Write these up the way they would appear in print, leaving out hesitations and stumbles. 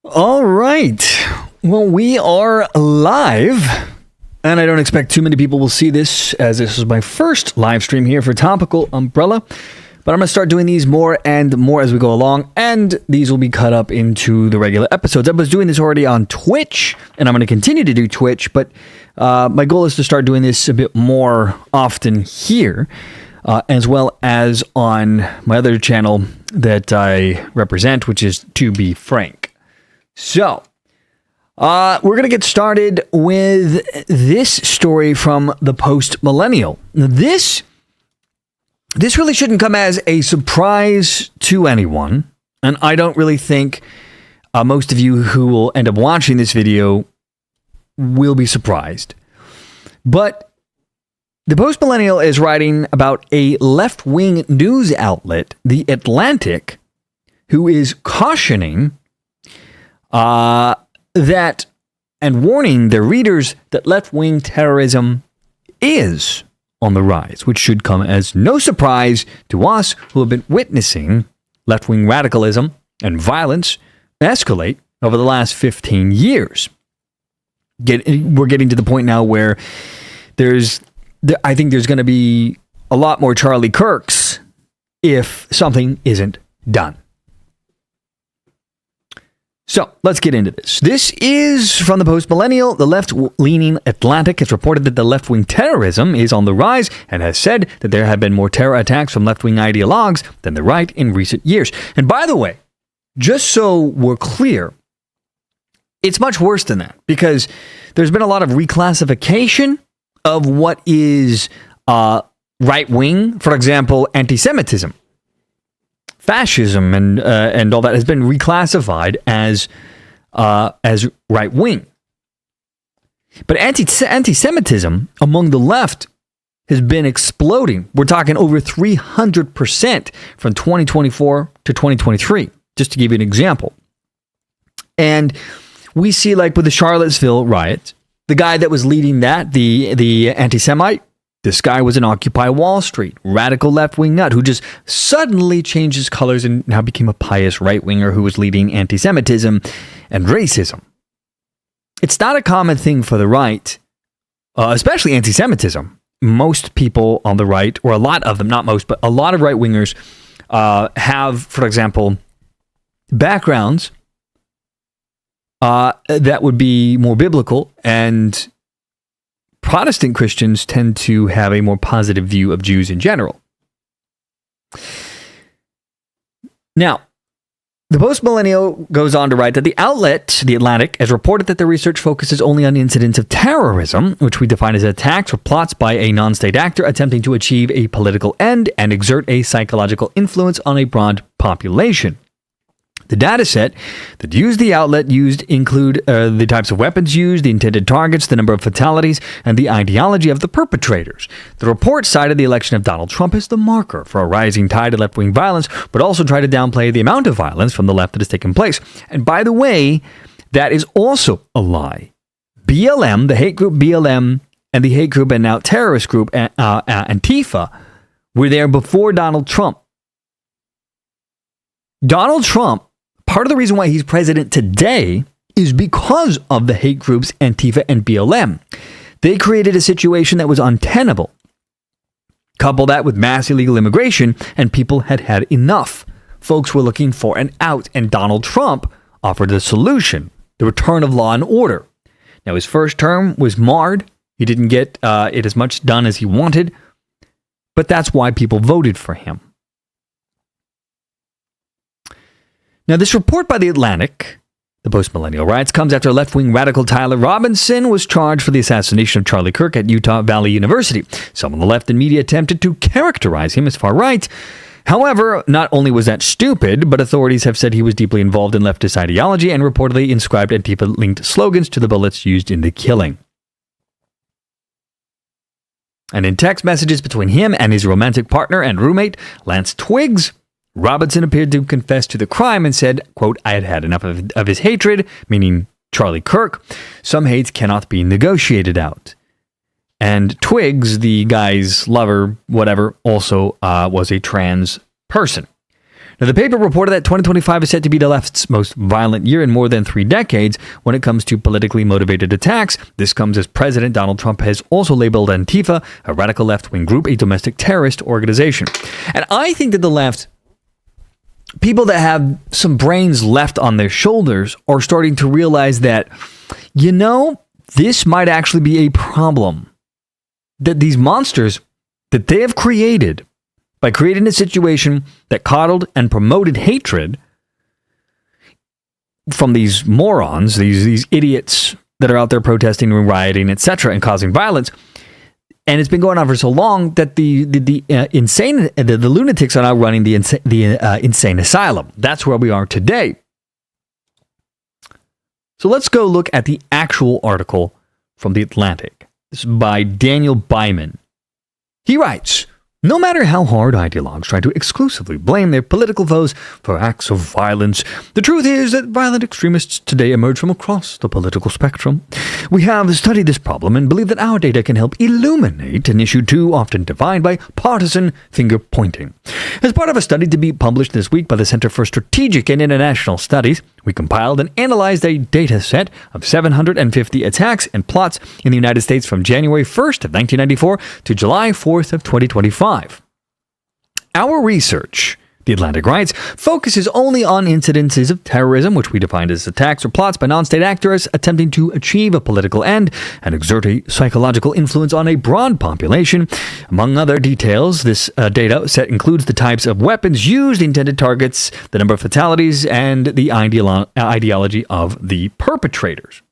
All right. Well, we are live, and I don't expect too many people will see this, as this is my first live stream here for Topical Umbrella. But I'm going to start doing these more and more as we go along, and these will be cut up into the regular episodes. I was doing this already on Twitch, and I'm going to continue to do Twitch, but my goal is to start doing this a bit more often here, as well as on my other channel that I represent, which is To Be Frank. So, we're going to get started with this story from the Post-Millennial. This really shouldn't come as a surprise to anyone, and I don't really think most of you who will end up watching this video will be surprised. But the Post-Millennial is writing about a left-wing news outlet, The Atlantic, who is cautioning that and warning their readers that left-wing terrorism is on the rise, which should come as no surprise to us who have been witnessing left-wing radicalism and violence escalate over the last 15 years. We're getting to the point now where I think there's going to be a lot more Charlie Kirks if something isn't done. So, let's get into this. This is from the Post-Millennial. The left-leaning Atlantic has reported that the left-wing terrorism is on the rise and has said that there have been more terror attacks from left-wing ideologues than the right in recent years. And by the way, just so we're clear, it's much worse than that, because there's been a lot of reclassification of what is right-wing. For example, anti-Semitism. Fascism and all that has been reclassified as right wing, but anti-Semitism among the left has been exploding. We're talking over 300% from 2024 to 2023, just to give you an example. And we see, like with the Charlottesville riots, the guy that was leading that, the anti-Semite. This guy was an Occupy Wall Street, radical left-wing nut who just suddenly changed his colors and now became a pious right-winger who was leading anti-Semitism and racism. It's not a common thing for the right, especially anti-Semitism. Most people on the right, or a lot of them, not most, but a lot of right-wingers have, for example, backgrounds that would be more biblical, and Protestant Christians tend to have a more positive view of Jews in general. Now, the Post-Millennial goes on to write that the outlet, The Atlantic, has reported that the research focuses only on incidents of terrorism, which we define as attacks or plots by a non-state actor attempting to achieve a political end and exert a psychological influence on a broad population. The dataset that the outlet used include the types of weapons used, the intended targets, the number of fatalities, and the ideology of the perpetrators. The report cited the election of Donald Trump as the marker for a rising tide of left-wing violence, but also tried to downplay the amount of violence from the left that has taken place. And by the way, that is also a lie. BLM, the hate group BLM, and the hate group and now terrorist group Antifa were there before Donald Trump. Donald Trump, part of the reason why he's president today is because of the hate groups Antifa and BLM. They created a situation that was untenable. Couple that with mass illegal immigration, and people had had enough. Folks were looking for an out, and Donald Trump offered a solution, the return of law and order. Now, his first term was marred. He didn't get it as much done as he wanted, but that's why people voted for him. Now, this report by The Atlantic, the post-millennial riots, comes after left-wing radical Tyler Robinson was charged for the assassination of Charlie Kirk at Utah Valley University. Some on the left and media attempted to characterize him as far-right. However, not only was that stupid, but authorities have said he was deeply involved in leftist ideology and reportedly inscribed Antifa-linked slogans to the bullets used in the killing. And in text messages between him and his romantic partner and roommate, Lance Twiggs, Robinson appeared to confess to the crime and said, quote, "I had had enough of his hatred," meaning Charlie Kirk. "Some hates cannot be negotiated out." And Twiggs, the guy's lover, whatever, also was a trans person. Now, the paper reported that 2025 is set to be the left's most violent year in more than 3 decades when it comes to politically motivated attacks. This comes as President Donald Trump has also labeled Antifa, a radical left-wing group, a domestic terrorist organization. And I think that the left, people that have some brains left on their shoulders, are starting to realize that, this might actually be a problem. That these monsters that they have created by creating a situation that coddled and promoted hatred from these morons, these idiots that are out there protesting and rioting, etc., and causing violence. And it's been going on for so long that the lunatics are now running the insane asylum. That's where we are today. So let's go look at the actual article from The Atlantic. This is by Daniel Byman. He writes, "No matter how hard ideologues try to exclusively blame their political foes for acts of violence, the truth is that violent extremists today emerge from across the political spectrum. We have studied this problem and believe that our data can help illuminate an issue too often defined by partisan finger-pointing. As part of a study to be published this week by the Center for Strategic and International Studies, we compiled and analyzed a data set of 750 attacks and plots in the United States from January 1st of 1994 to July 4th of 2025. Our research," The Atlantic writes, "focuses only on incidences of terrorism, which we defined as attacks or plots by non-state actors attempting to achieve a political end and exert a psychological influence on a broad population. Among other details, this data set includes the types of weapons used, intended targets, the number of fatalities, and the ideology of the perpetrators."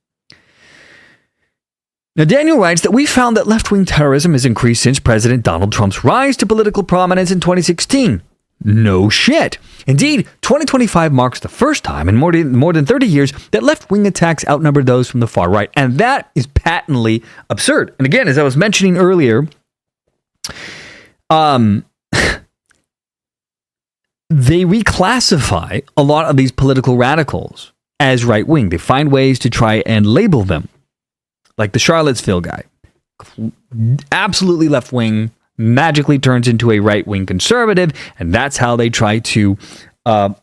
Now, Daniel writes that we found that left-wing terrorism has increased since President Donald Trump's rise to political prominence in 2016. No shit. Indeed, 2025 marks the first time in more than 30 years that left-wing attacks outnumbered those from the far right. And that is patently absurd. And again, as I was mentioning earlier, they reclassify a lot of these political radicals as right-wing. They find ways to try and label them. Like the Charlottesville guy. Absolutely left-wing, magically turns into a right-wing conservative, and that's how they try to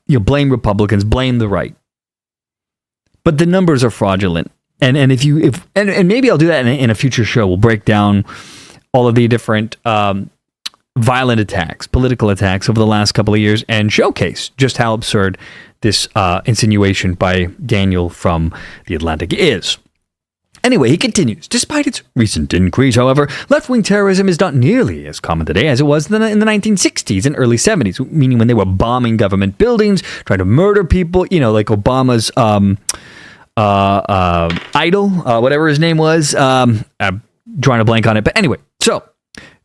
blame Republicans, blame the right. But the numbers are fraudulent, and maybe I'll do that in a future show. We'll break down all of the different violent attacks, political attacks over the last couple of years, and showcase just how absurd this insinuation by Daniel from The Atlantic is. Anyway, he continues. Despite its recent increase, however, left-wing terrorism is not nearly as common today as it was in the 1960s and early 70s, meaning when they were bombing government buildings, trying to murder people, like Obama's idol, whatever his name was. I'm drawing a blank on it. But anyway, so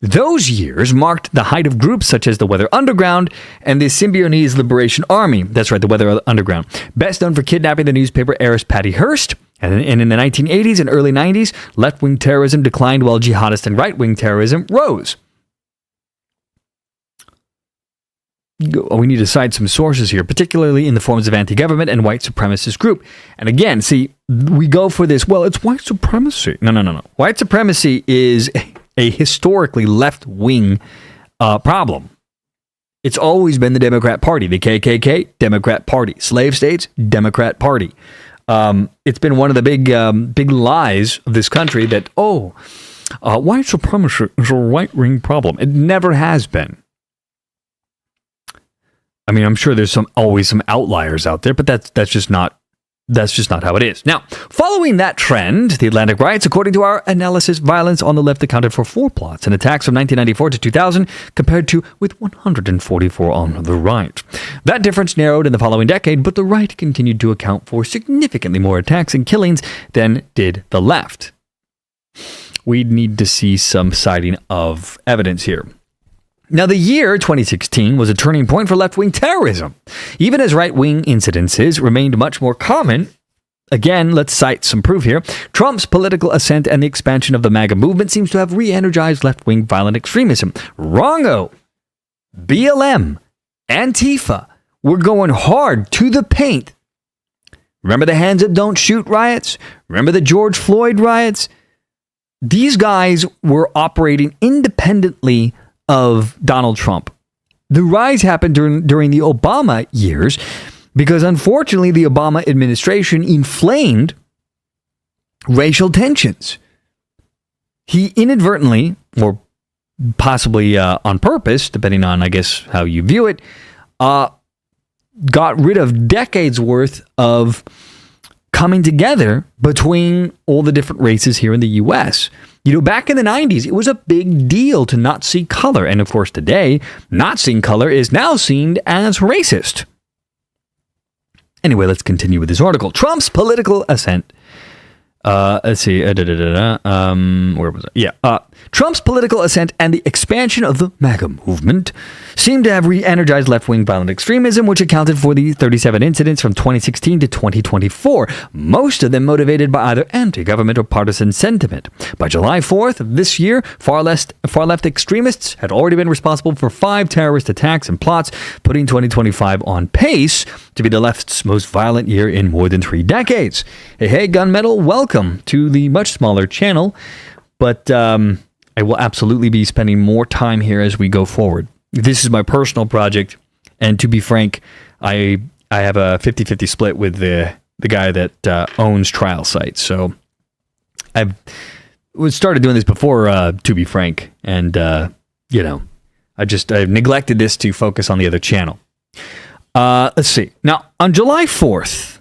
those years marked the height of groups such as the Weather Underground and the Symbionese Liberation Army. That's right, the Weather Underground. Best known for kidnapping the newspaper heiress Patty Hearst. And in the 1980s and early 90s, left-wing terrorism declined while jihadist and right-wing terrorism rose. We need to cite some sources here, particularly in the forms of anti-government and white supremacist group. And again, see, we go for this, well, it's white supremacy. No. White supremacy is a historically left-wing problem. It's always been the Democrat Party. The KKK, Democrat Party. Slave states, Democrat Party. It's been one of the big lies of this country that, white supremacy is a right-wing problem. It never has been. I mean, I'm sure there's always some outliers out there, but that's just not how it is. Now, following that trend, the Atlantic riots, according to our analysis, violence on the left accounted for 4 plots and attacks from 1994 to 2000, compared to with 144 on the right. That difference narrowed in the following decade, but the right continued to account for significantly more attacks and killings than did the left. We need to see some citing of evidence here. Now, the year 2016 was a turning point for left-wing terrorism. Even as right-wing incidences remained much more common, again, let's cite some proof here, Trump's political ascent and the expansion of the MAGA movement seems to have re-energized left-wing violent extremism. Wrong-o! BLM, Antifa, we're going hard to the paint. Remember the Hands Up Don't Shoot riots? Remember the George Floyd riots? These guys were operating independently of Donald Trump. The rise happened during the Obama years because, unfortunately, the Obama administration inflamed racial tensions. He inadvertently, or possibly on purpose, depending on, I guess, how you view it, got rid of decades worth of coming together between all the different races here in the U.S. You know, back in the 90s, it was a big deal to not see color. And of course, today, not seeing color is now seen as racist. Anyway, let's continue with this article. Trump's political ascent. Let's see. Where was it? Yeah. Trump's political ascent and the expansion of the MAGA movement seemed to have re-energized left-wing violent extremism, which accounted for the 37 incidents from 2016 to 2024, most of them motivated by either anti-government or partisan sentiment. By July 4th of this year, far-left extremists had already been responsible for 5 terrorist attacks and plots, putting 2025 on pace to be the left's most violent year in more than 3 decades. Hey, Gunmetal, welcome to the much smaller channel, but I will absolutely be spending more time here as we go forward. This is my personal project, and to be frank, I have a 50-50 split with the guy that owns Trial Sites. So I've started doing this before, to be frank, and I've neglected this to focus on the other channel. Let's see. Now, on July 4th,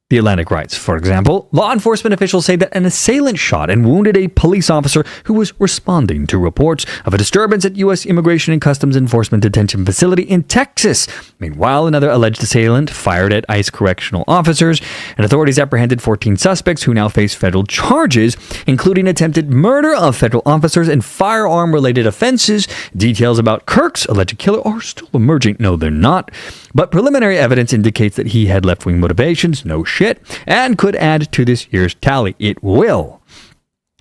The Atlantic writes, for example, law enforcement officials say that an assailant shot and wounded a police officer who was responding to reports of a disturbance at U.S. Immigration and Customs Enforcement detention facility in Texas. Meanwhile, another alleged assailant fired at ICE correctional officers, and authorities apprehended 14 suspects who now face federal charges, including attempted murder of federal officers and firearm-related offenses. Details about Kirk's alleged killer are still emerging. No, they're not. But preliminary evidence indicates that he had left-wing motivations, no shit, and could add to this year's tally. It will.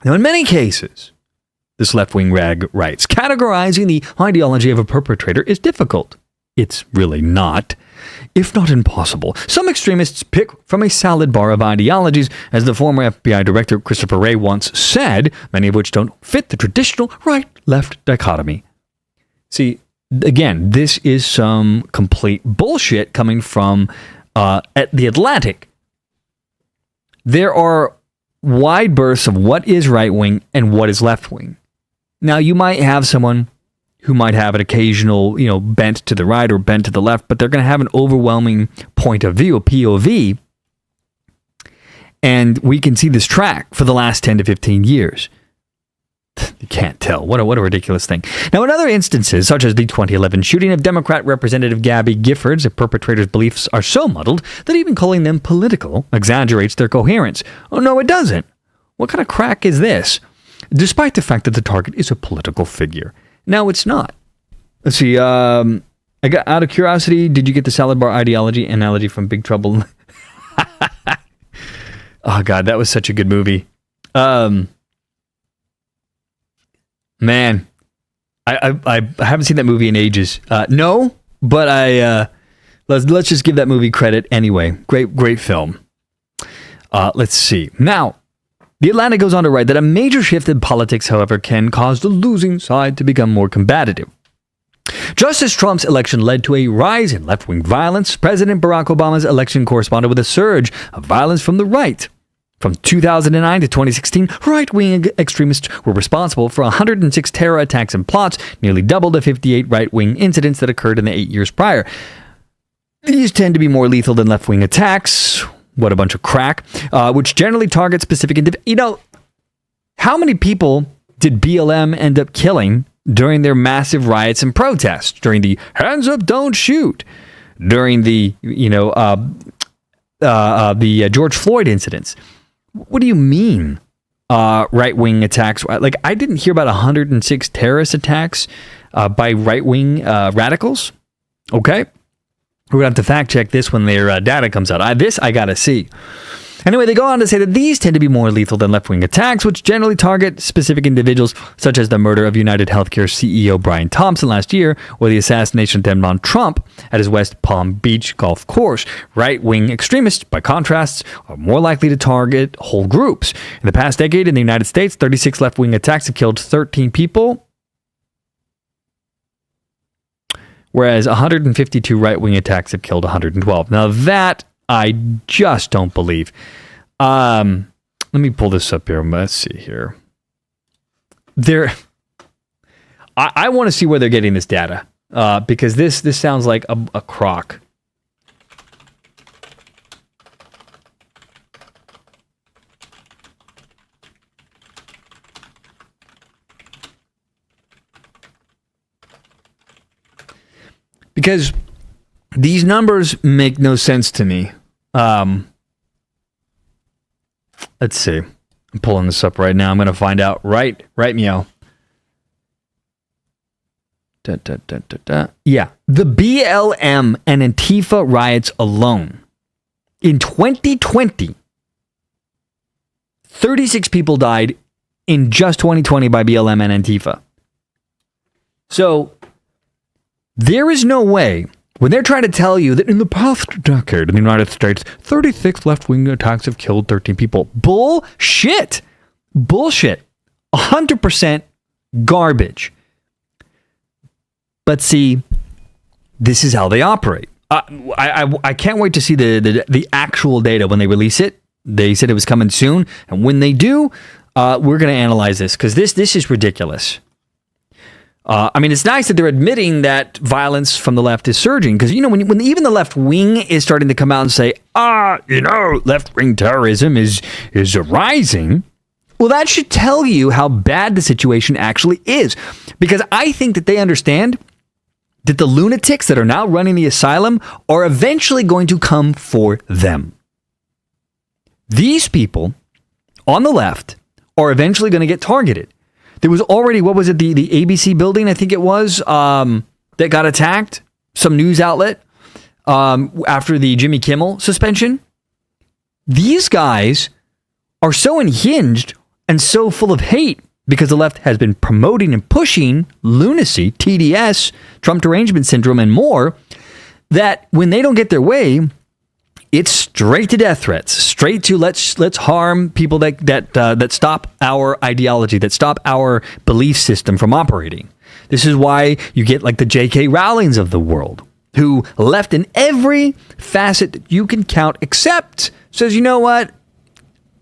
Now, in many cases, this left-wing rag writes, categorizing the ideology of a perpetrator is difficult. It's really not, if not impossible. Some extremists pick from a salad bar of ideologies, as the former FBI director Christopher Wray once said, many of which don't fit the traditional right-left dichotomy. See, again, this is some complete bullshit coming from at The Atlantic. There are wide berths of what is right-wing and what is left-wing. Now, you might have someone who might have an occasional, bent to the right or bent to the left, but they're going to have an overwhelming point of view, a POV. And we can see this track for the last 10 to 15 years. You can't tell. What a ridiculous thing. Now, in other instances, such as the 2011 shooting of Democrat Representative Gabby Giffords, the perpetrators' beliefs are so muddled that even calling them political exaggerates their coherence. Oh, no, it doesn't. What kind of crack is this? Despite the fact that the target is a political figure. No, it's not. Let's see. I got out of curiosity, did you get the salad bar ideology analogy from Big Trouble? Oh, God, that was such a good movie. Man, I haven't seen that movie in ages. No, but let's just give that movie credit anyway. Great film. Let's see. Now, The Atlantic goes on to write that a major shift in politics, however, can cause the losing side to become more combative. Just as Trump's election led to a rise in left-wing violence, President Barack Obama's election corresponded with a surge of violence from the right. From 2009 to 2016, right-wing extremists were responsible for 106 terror attacks and plots, nearly double the 58 right-wing incidents that occurred in the 8 years prior. These tend to be more lethal than left-wing attacks. What a bunch of crack. Which generally target specific individuals. How many people did BLM end up killing during their massive riots and protests? During the hands up, don't shoot. During the, George Floyd incidents. What do you mean, right-wing attacks? Like, I didn't hear about 106 terrorist attacks by right-wing radicals. Okay? We're going to have to fact-check this when their data comes out. I got to see. Anyway, they go on to say that these tend to be more lethal than left-wing attacks, which generally target specific individuals, such as the murder of United Healthcare CEO Brian Thompson last year, or the assassination attempt on Trump at his West Palm Beach golf course. Right-wing extremists, by contrast, are more likely to target whole groups. In the past decade in the United States, 36 left-wing attacks have killed 13 people, whereas 152 right-wing attacks have killed 112. Now that I just don't believe. Let me pull this up here. Let's see here. I want to see where they're getting this data because this sounds like a crock. Because these numbers make no sense to me. Let's see. I'm pulling this up right now. I'm going to find out. Right, meow. Yeah. The BLM and Antifa riots alone. In 2020, 36 people died in just 2020 by BLM and Antifa. So, there is no way, when they're trying to tell you that in the past decade in the United States, 36 left-wing attacks have killed 13 people. Bullshit. 100% garbage. But see, this is how they operate. I can't wait to see the actual data when they release it. They said it was coming soon. And when they do, we're going to analyze this because this is ridiculous. It's nice that they're admitting that violence from the left is surging because, when even the left wing is starting to come out and say, left wing terrorism is rising. Well, that should tell you how bad the situation actually is, because I think that they understand that the lunatics that are now running the asylum are eventually going to come for them. These people on the left are eventually going to get targeted. There was already, what was it, the ABC building, I think it was, that got attacked, some news outlet, after the Jimmy Kimmel suspension. These guys are so unhinged and so full of hate because the left has been promoting and pushing lunacy, TDS, Trump derangement syndrome, and more, that when they don't get their way, it's straight to death threats, straight to let's harm people that stop our ideology, that stop our belief system from operating. This is why you get like the J.K. Rowlings of the world, who left in every facet that you can count, except says, you know what,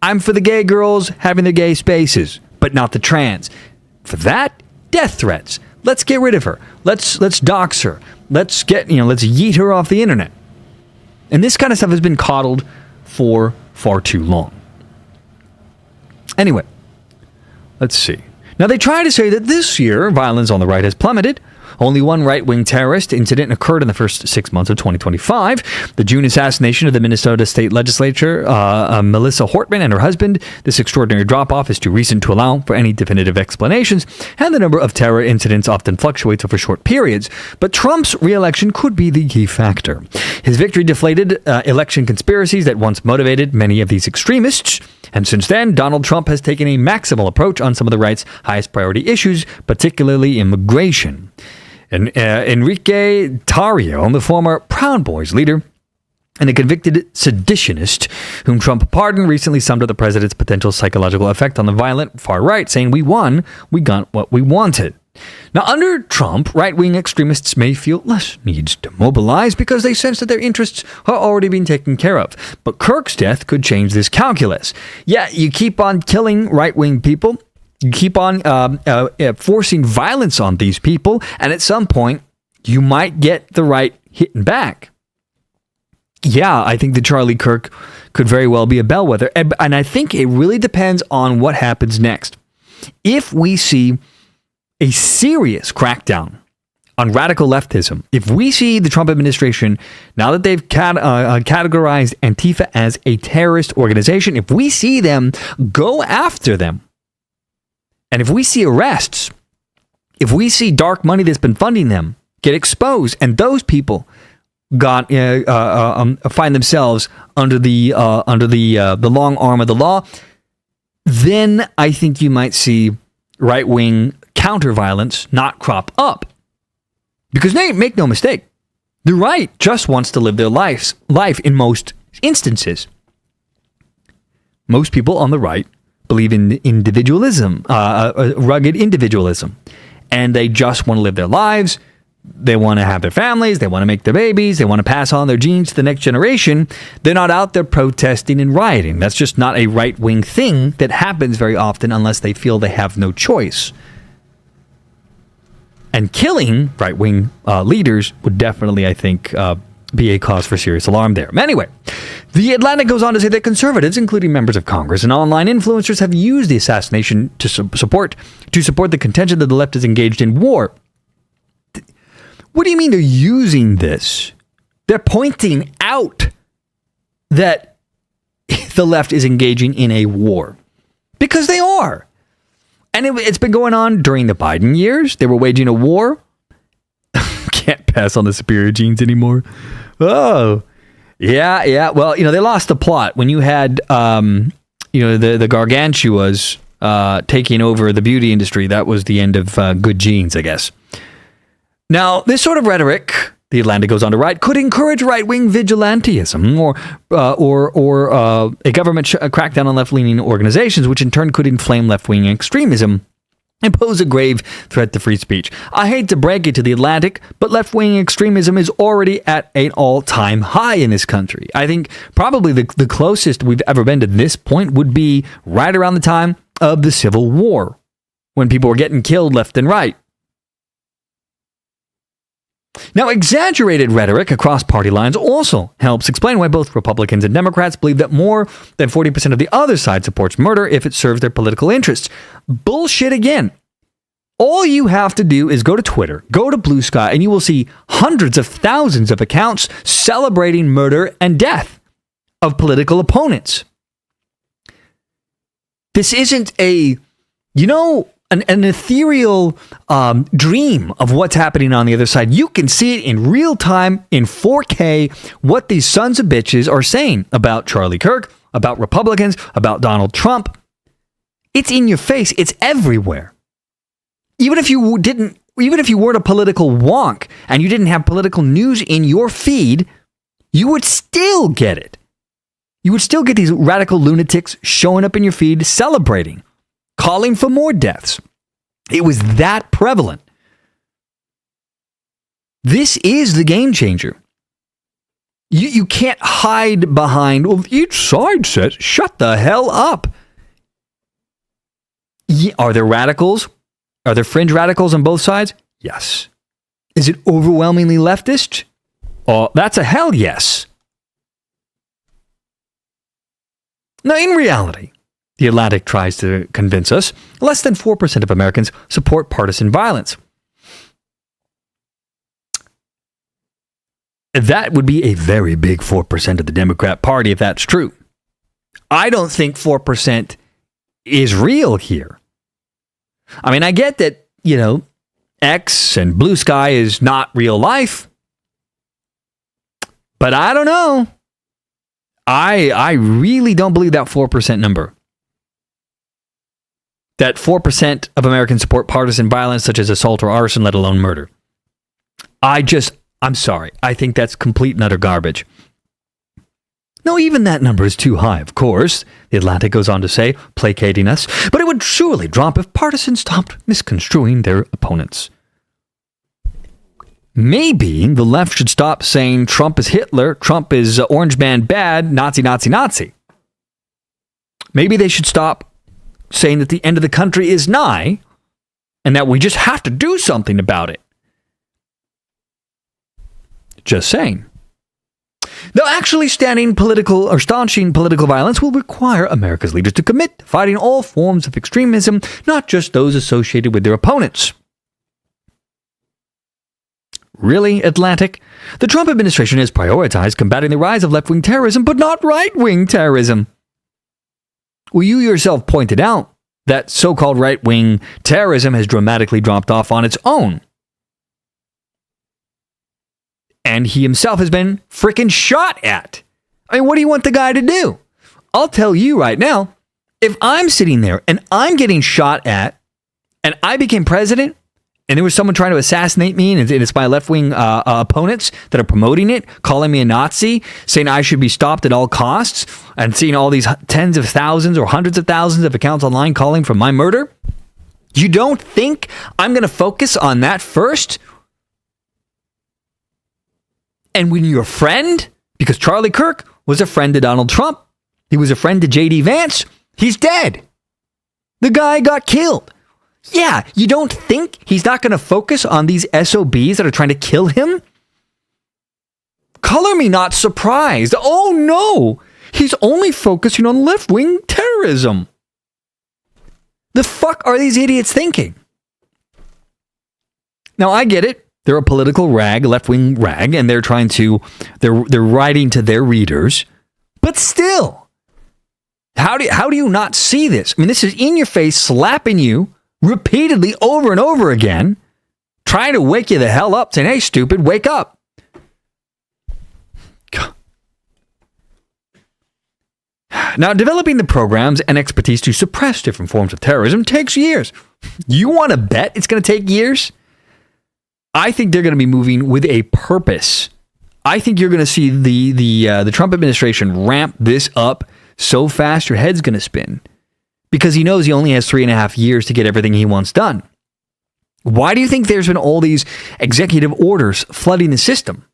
I'm for the gay girls having their gay spaces, but not the trans. For that, death threats. Let's get rid of her. Let's dox her. Let's yeet her off the internet. And this kind of stuff has been coddled for far too long. Anyway, let's see. Now, they try to say that this year, violence on the right has plummeted. Only one right-wing terrorist incident occurred in the first 6 months of 2025. The June assassination of the Minnesota State Legislature, Melissa Hortman and her husband. This extraordinary drop-off is too recent to allow for any definitive explanations, and the number of terror incidents often fluctuates over short periods. But Trump's re-election could be the key factor. His victory deflated election conspiracies that once motivated many of these extremists. And since then, Donald Trump has taken a maximal approach on some of the right's highest priority issues, particularly immigration. And Enrique Tarrio, the former Proud Boys leader and a convicted seditionist whom Trump pardoned, recently summed up the president's potential psychological effect on the violent far right, saying, "We won, we got what we wanted." Now, under Trump, right-wing extremists may feel less needs to mobilize because they sense that their interests are already being taken care of. But Kirk's death could change this calculus. Yeah, you keep on killing right-wing people, you keep on forcing violence on these people, and at some point, you might get the right hitting back. Yeah, I think that Charlie Kirk could very well be a bellwether, and I think it really depends on what happens next. If we see a serious crackdown on radical leftism, if we see the Trump administration, now that they've categorized Antifa as a terrorist organization, if we see them go after them, and if we see arrests, if we see dark money that's been funding them get exposed, and those people find themselves under the long arm of the law, then I think you might see right-wing counter-violence not crop up. Because make no mistake, the right just wants to live their life in most instances. Most people on the right believe in individualism, rugged individualism, and they just want to live their lives. They want to have their families, they want to make their babies, they want to pass on their genes to the next generation. They're not out there protesting and rioting. That's just not a right-wing thing that happens very often unless they feel they have no choice. And killing right-wing leaders would definitely, I think, be a cause for serious alarm there. Anyway, The Atlantic goes on to say that conservatives, including members of Congress and online influencers, have used the assassination to support the contention that the left is engaged in war. What do you mean they're using this? They're pointing out that the left is engaging in a war. Because they are. And it's been going on during the Biden years. They were waging a war. Can't pass on the superior genes anymore. Oh, yeah. Well, they lost the plot when you had, the gargantuas taking over the beauty industry. That was the end of good genes, I guess. Now, this sort of rhetoric, the Atlantic goes on to write, could encourage right-wing vigilantism or a government crackdown on left-leaning organizations, which in turn could inflame left-wing extremism and pose a grave threat to free speech. I hate to break it to the Atlantic, but left-wing extremism is already at an all-time high in this country. I think probably the closest we've ever been to this point would be right around the time of the Civil War, when people were getting killed left and right. Now, exaggerated rhetoric across party lines also helps explain why both Republicans and Democrats believe that more than 40% of the other side supports murder if it serves their political interests. Bullshit again. All you have to do is go to Twitter, go to Blue Sky, and you will see hundreds of thousands of accounts celebrating murder and death of political opponents. This isn't an ethereal dream of what's happening on the other side. You can see it in real time, in 4K, what these sons of bitches are saying about Charlie Kirk, about Republicans, about Donald Trump. It's in your face. It's everywhere. Even if you weren't a political wonk and you didn't have political news in your feed, you would still get it. You would still get these radical lunatics showing up in your feed celebrating, calling for more deaths. It was that prevalent. This is the game changer. You can't hide behind, well, each side says, shut the hell up. Are there radicals? Are there fringe radicals on both sides? Yes. Is it overwhelmingly leftist? Oh, that's a hell yes. Now, in reality, the Atlantic tries to convince us less than 4% of Americans support partisan violence. That would be a very big 4% of the Democrat Party if that's true. I don't think 4% is real here. I mean, I get that, X and Blue Sky is not real life. But I don't know. I really don't believe that 4% number. That 4% of Americans support partisan violence such as assault or arson, let alone murder. I'm sorry. I think that's complete and utter garbage. No, even that number is too high, of course, The Atlantic goes on to say, placating us, but it would surely drop if partisans stopped misconstruing their opponents. Maybe the left should stop saying Trump is Hitler, Trump is Orange Man bad, Nazi, Nazi, Nazi. Maybe they should stop saying that the end of the country is nigh and that we just have to do something about it. Just saying. Though actually staunching political violence will require America's leaders to commit to fighting all forms of extremism, not just those associated with their opponents. Really, Atlantic? The Trump administration has prioritized combating the rise of left-wing terrorism, but not right-wing terrorism. Well, you yourself pointed out that so-called right-wing terrorism has dramatically dropped off on its own. And he himself has been freaking shot at. I mean, what do you want the guy to do? I'll tell you right now, if I'm sitting there and I'm getting shot at and I became president and there was someone trying to assassinate me and it's my left-wing opponents that are promoting it, calling me a Nazi, saying I should be stopped at all costs, and seeing all these tens of thousands or hundreds of thousands of accounts online calling for my murder, you don't think I'm going to focus on that first? And when your friend, because Charlie Kirk was a friend to Donald Trump, he was a friend to J.D. Vance, he's dead. The guy got killed. Yeah, you don't think he's not going to focus on these SOBs that are trying to kill him? Color me not surprised. Oh no, he's only focusing on left-wing terrorism. The fuck are these idiots thinking? Now, I get it. They're a political rag, left-wing rag, and they're writing to their readers. But still, how do you not see this? I mean, this is in your face, slapping you repeatedly over and over again, trying to wake you the hell up, saying, hey, stupid, wake up. Now, developing the programs and expertise to suppress different forms of terrorism takes years. You want to bet it's going to take years? I think they're going to be moving with a purpose. I think you're going to see the Trump administration ramp this up so fast your head's going to spin, because he knows he only has 3.5 years to get everything he wants done. Why do you think there's been all these executive orders flooding the system?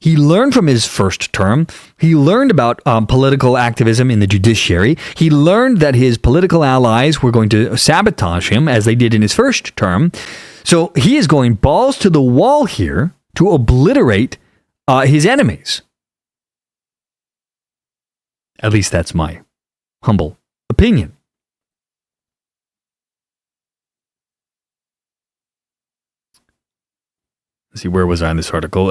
He learned from his first term. He learned about political activism in the judiciary. He learned that his political allies were going to sabotage him, as they did in his first term. So he is going balls to the wall here to obliterate his enemies. At least that's my humble opinion. Let's see, where was I in this article?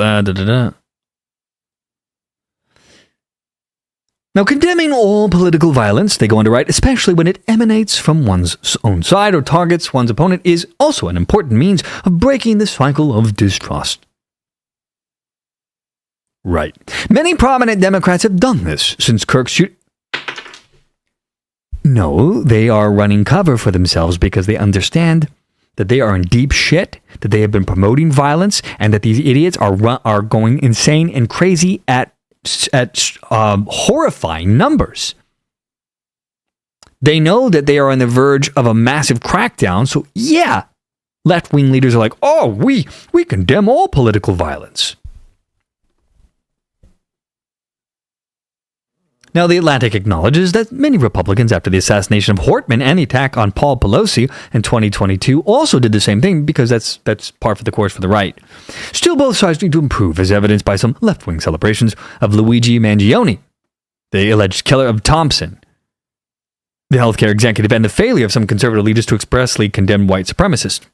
Now, condemning all political violence, they go on to write, especially when it emanates from one's own side or targets one's opponent, is also an important means of breaking the cycle of distrust. Right. Many prominent Democrats have done this since Kirk's shoot. No, they are running cover for themselves because they understand that they are in deep shit, that they have been promoting violence, and that these idiots are going insane and crazy at horrifying numbers. They know that they are on the verge of a massive crackdown, so yeah, left-wing leaders are like, oh, we condemn all political violence. Now, The Atlantic acknowledges that many Republicans, after the assassination of Hortman and the attack on Paul Pelosi in 2022, also did the same thing, because that's par for the course for the right. Still, both sides need to improve, as evidenced by some left-wing celebrations of Luigi Mangione, the alleged killer of Thompson, the healthcare executive, and the failure of some conservative leaders to expressly condemn white supremacists,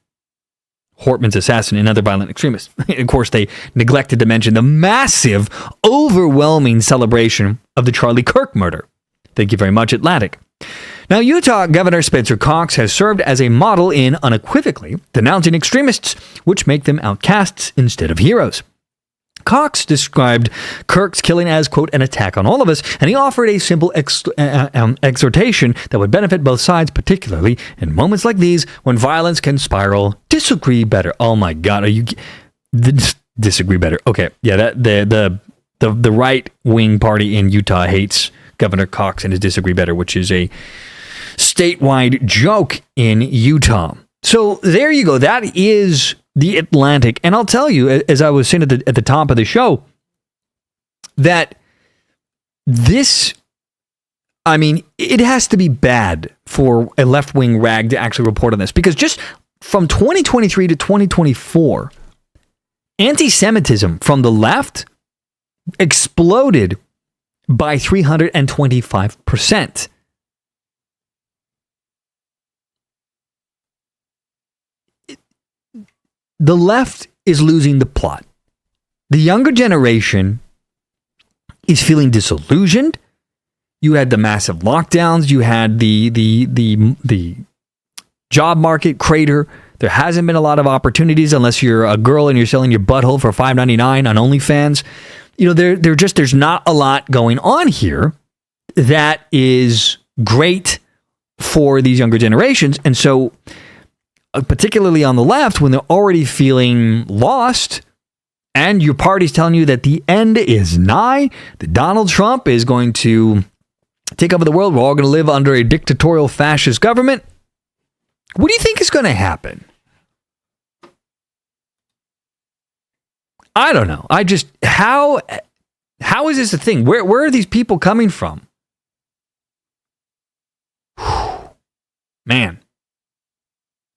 Hortman's assassin, and other violent extremists. Of course, they neglected to mention the massive, overwhelming celebration of the Charlie Kirk murder. Thank you very much, Atlantic. Now, Utah Governor Spencer Cox has served as a model in unequivocally denouncing extremists, which make them outcasts instead of heroes. Cox described Kirk's killing as, quote, an attack on all of us, and he offered a simple exhortation that would benefit both sides, particularly in moments like these when violence can spiral. Disagree better. Oh my God, are you... Disagree better. Okay, yeah, the The right-wing party in Utah hates Governor Cox and his Disagree Better, which is a statewide joke in Utah. So there you go. That is the Atlantic. And I'll tell you, as I was saying at the top of the show, that this, I mean, it has to be bad for a left-wing rag to actually report on this. Because just from 2023 to 2024, anti-Semitism from the left exploded by 325%. The left is losing the plot. The younger generation is feeling disillusioned. You had the massive lockdowns. You had the job market crater. There hasn't been a lot of opportunities unless you're a girl and you're selling your butthole for $5.99 on OnlyFans. You know, there's not a lot going on here that is great for these younger generations. And so, particularly on the left, when they're already feeling lost and your party's telling you that the end is nigh, that Donald Trump is going to take over the world, we're all going to live under a dictatorial fascist government, what do you think is going to happen? I don't know. How is this a thing? Where are these people coming from? Whew. Man.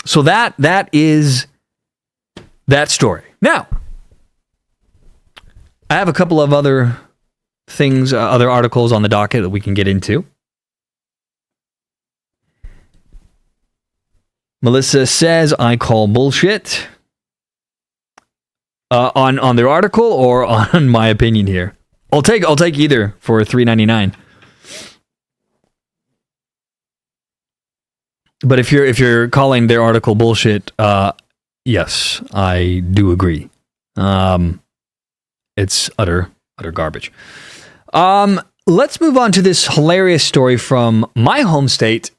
So that is that story. Now, I have a couple of other things, other articles on the docket that we can get into. Melissa says, I call bullshit. On their article or on my opinion here? I'll take either for $3.99. But if you're calling their article bullshit, yes, I do agree. It's utter garbage. Let's move on to this hilarious story from my home state,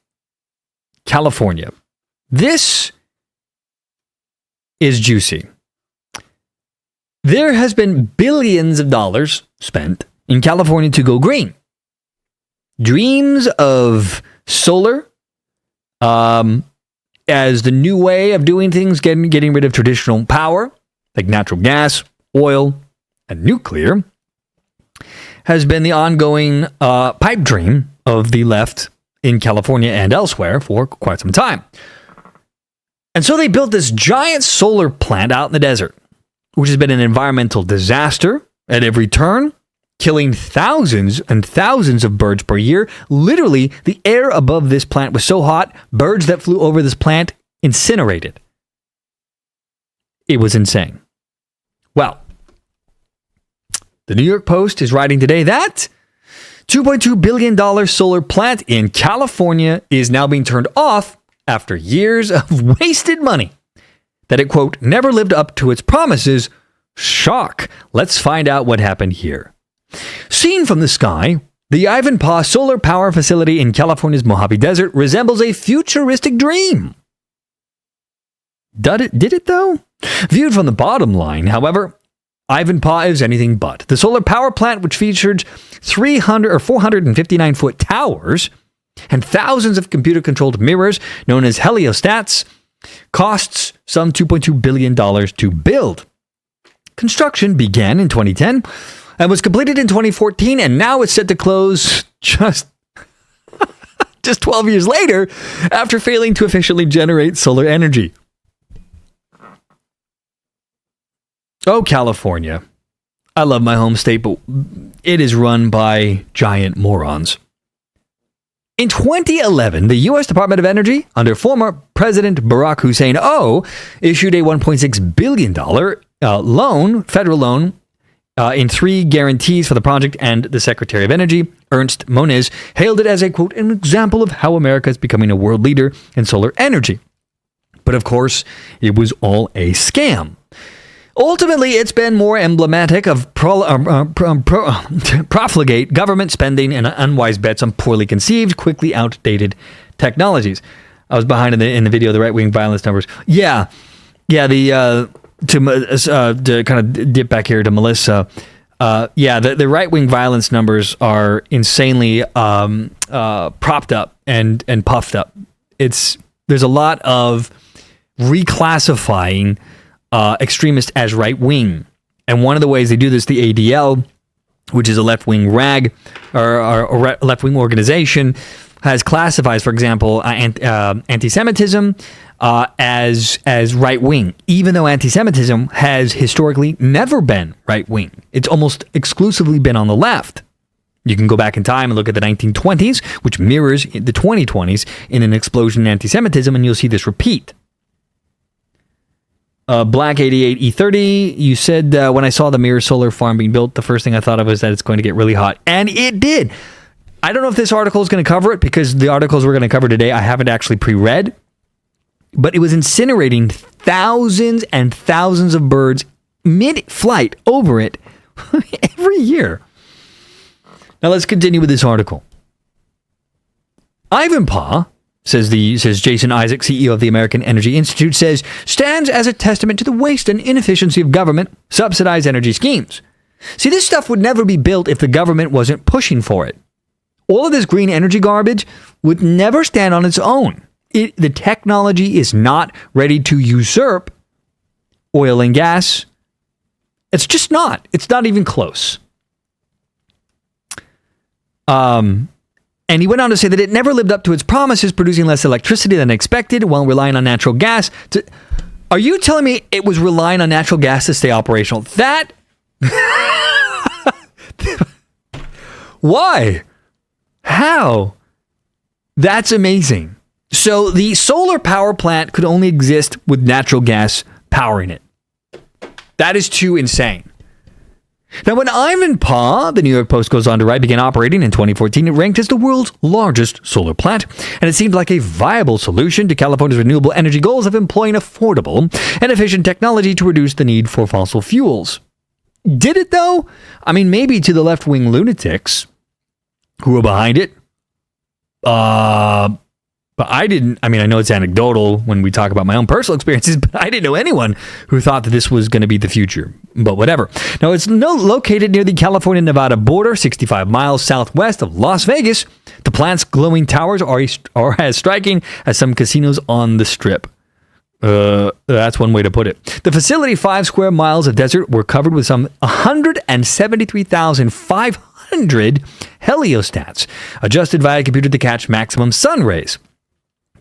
California. This is juicy. There has been billions of dollars spent in California to go green. Dreams of solar as the new way of doing things, getting rid of traditional power, like natural gas, oil, and nuclear, has been the ongoing pipe dream of the left in California and elsewhere for quite some time. And so they built this giant solar plant out in the desert, which has been an environmental disaster at every turn, killing thousands and thousands of birds per year. Literally, the air above this plant was so hot, birds that flew over this plant incinerated. It was insane. Well, the New York Post is writing today that $2.2 billion solar plant in California is now being turned off after years of wasted money. That it, quote, never lived up to its promises. Shock. Let's find out what happened here. Seen from the sky, the Ivanpah solar power facility in California's Mojave Desert resembles a futuristic dream. Did it though? Viewed from the bottom line, however, Ivanpah is anything but. The solar power plant, which featured 459-foot towers and thousands of computer-controlled mirrors known as heliostats, costs some $2.2 billion to build. Construction began in 2010 and was completed in 2014, and now it's set to close just 12 years later after failing to efficiently generate solar energy. Oh, California. I love my home state, but it is run by giant morons. In 2011, the U.S. Department of Energy, under former President Barack Hussein issued a $1.6 billion federal loan in 3 guarantees for the project, and the Secretary of Energy, Ernst Moniz, hailed it as a, quote, an example of how America is becoming a world leader in solar energy. But of course, it was all a scam. Ultimately, it's been more emblematic of profligate government spending and unwise bets on poorly conceived, quickly outdated technologies. I was behind in the video, the right-wing violence numbers. To kind of dip back here to Melissa, The right-wing violence numbers are insanely propped up and puffed up. There's a lot of reclassifying extremists as right-wing. And one of the ways they do this, the ADL, which is a left-wing rag or a left-wing organization, classifies, for example, anti-Semitism as right-wing, even though anti-Semitism has historically never been right-wing. It's almost exclusively been on the left. You can go back in time and look at the 1920s, which mirrors the 2020s in an explosion in anti-Semitism, and you'll see this repeat. Black 88E30, you said, when I saw the Mirror solar farm being built, the first thing I thought of was that it's going to get really hot. And it did. I don't know if this article is going to cover it, because the articles we're going to cover today, I haven't actually pre-read. But it was incinerating thousands and thousands of birds mid-flight over it every year. Now let's continue with this article. Ivanpah, says Jason Isaac, CEO of the American Energy Institute, stands as a testament to the waste and inefficiency of government-subsidized energy schemes. See, this stuff would never be built if the government wasn't pushing for it. All of this green energy garbage would never stand on its own. The technology is not ready to usurp oil and gas. It's just not. It's not even close. And he went on to say that it never lived up to its promises, producing less electricity than expected while relying on natural gas. Are you telling me it was relying on natural gas to stay operational? That... Why? How? That's amazing. So the solar power plant could only exist with natural gas powering it. That is too insane. Now, when Ivanpah, the New York Post goes on to write, began operating in 2014, it ranked as the world's largest solar plant, and it seemed like a viable solution to California's renewable energy goals of employing affordable and efficient technology to reduce the need for fossil fuels. Did it, though? I mean, maybe to the left-wing lunatics who were behind it. But I didn't, I know it's anecdotal when we talk about my own personal experiences, but I didn't know anyone who thought that this was going to be the future. But whatever. Now, it's located near the California-Nevada border, 65 miles southwest of Las Vegas. The plant's glowing towers are as striking as some casinos on the Strip. That's one way to put it. The facility, 5 square miles of desert, were covered with some 173,500 heliostats, adjusted via computer to catch maximum sun rays.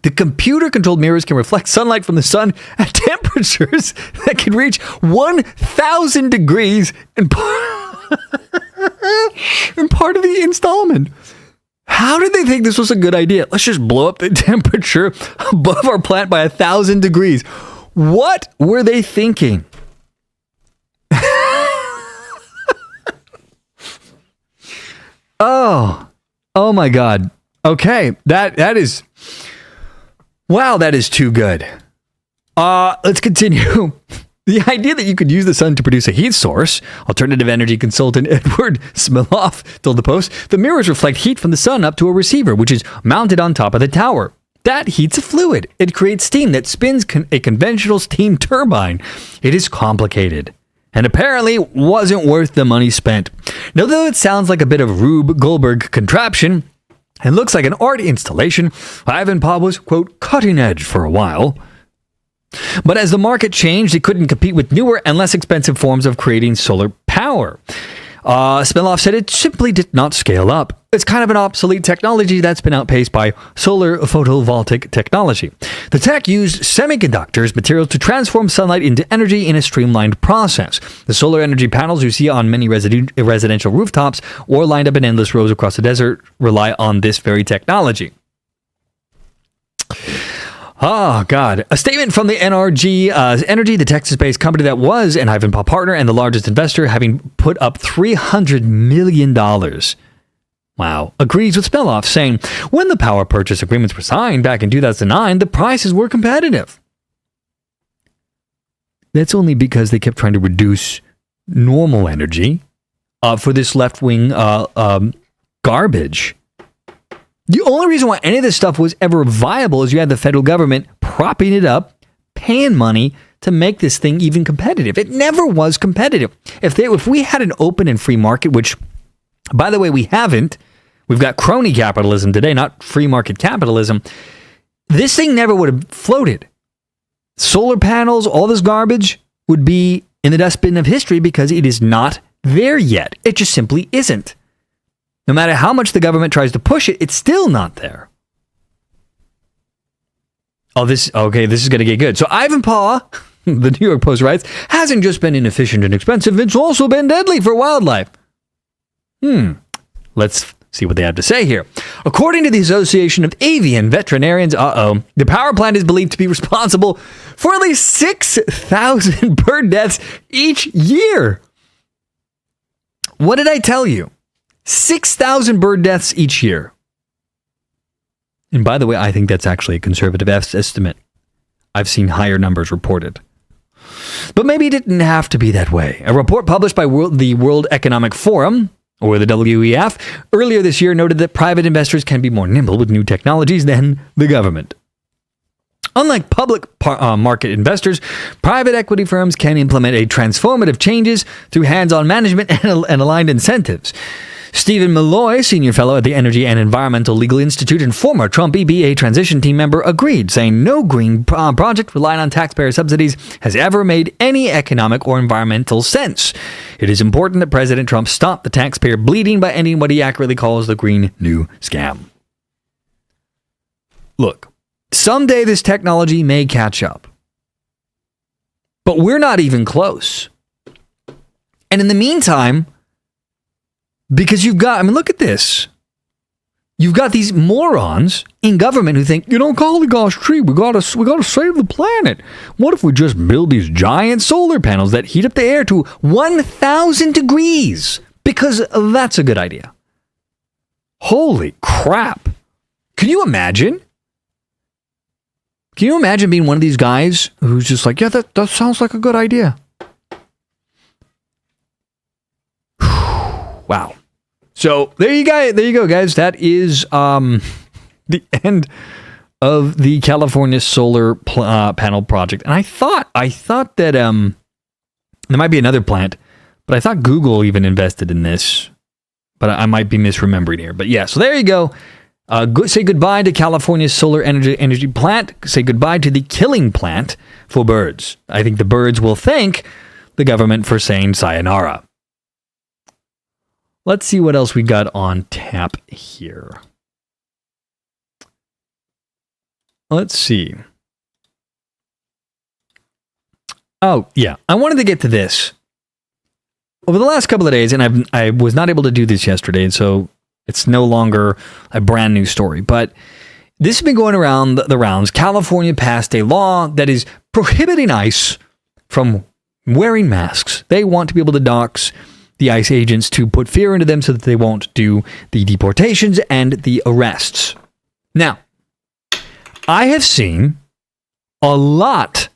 The computer-controlled mirrors can reflect sunlight from the sun at temperatures that can reach 1,000 degrees in part of the installment. How did they think this was a good idea? Let's just blow up the temperature above our plant by 1,000 degrees. What were they thinking? Oh my God. Okay, that is... Wow, that is too good. Let's continue. The idea that you could use the sun to produce a heat source, alternative energy consultant Edward Smiloff told the Post, the mirrors reflect heat from the sun up to a receiver, which is mounted on top of the tower. That heats a fluid. It creates steam that spins a conventional steam turbine. It is complicated, and apparently wasn't worth the money spent. Now, though it sounds like a bit of Rube Goldberg contraption, and looks like an art installation, Ivanpah was, quote, cutting edge for a while. But as the market changed, it couldn't compete with newer and less expensive forms of creating solar power. Smiloff said it simply did not scale up. It's kind of an obsolete technology that's been outpaced by solar photovoltaic technology. The tech used semiconductors materials to transform sunlight into energy in a streamlined process. The solar energy panels you see on many residential rooftops or lined up in endless rows across the desert rely on this very technology. Oh, God. A statement from the NRG Energy, the Texas-based company that was an Ivanpah partner and the largest investor, having put up $300 million. Wow. Agrees with Smiloff, saying, when the power purchase agreements were signed back in 2009, the prices were competitive. That's only because they kept trying to reduce normal energy for this left-wing garbage. The only reason why any of this stuff was ever viable is you had the federal government propping it up, paying money to make this thing even competitive. It never was competitive. If we had an open and free market, which, by the way, we haven't, we've got crony capitalism today, not free market capitalism, this thing never would have floated. Solar panels, all this garbage would be in the dustbin of history because it is not there yet. It just simply isn't. No matter how much the government tries to push it, it's still not there. This is going to get good. So Ivanpah, the New York Post writes, hasn't just been inefficient and expensive, it's also been deadly for wildlife. Let's see what they have to say here. According to the Association of Avian Veterinarians, the power plant is believed to be responsible for at least 6,000 bird deaths each year. What did I tell you? 6,000 bird deaths each year. And by the way, I think that's actually a conservative estimate. I've seen higher numbers reported. But maybe it didn't have to be that way. A report published by the World Economic Forum, or the WEF, earlier this year noted that private investors can be more nimble with new technologies than the government. Unlike public market investors, private equity firms can implement transformative changes through hands-on management and aligned incentives. Stephen Malloy, senior fellow at the Energy and Environmental Legal Institute and former Trump EBA transition team member, agreed, saying no green project relying on taxpayer subsidies has ever made any economic or environmental sense. It is important that President Trump stop the taxpayer bleeding by ending what he accurately calls the Green New Scam. Look, someday this technology may catch up, but we're not even close. And in the meantime, because look at this. You've got these morons in government who think, golly gosh tree, we gotta save the planet. What if we just build these giant solar panels that heat up the air to 1,000 degrees? Because that's a good idea. Holy crap. Can you imagine? Can you imagine being one of these guys who's just like, yeah, that sounds like a good idea? Wow. So there you go, guys. That is the end of the California solar panel project. And I thought that there might be another plant, but I thought Google even invested in this. But I might be misremembering here. But yeah, so there you go. Say goodbye to California's solar energy plant. Say goodbye to the killing plant for birds. I think the birds will thank the government for saying sayonara. Let's see what else we got on tap here. Let's see. Oh, yeah. I wanted to get to this. Over the last couple of days, and I was not able to do this yesterday, and so it's no longer a brand new story, but this has been going around the rounds. California passed a law that is prohibiting ICE from wearing masks. They want to be able to dox the ICE agents to put fear into them so that they won't do the deportations and the arrests. Now, I have seen a lot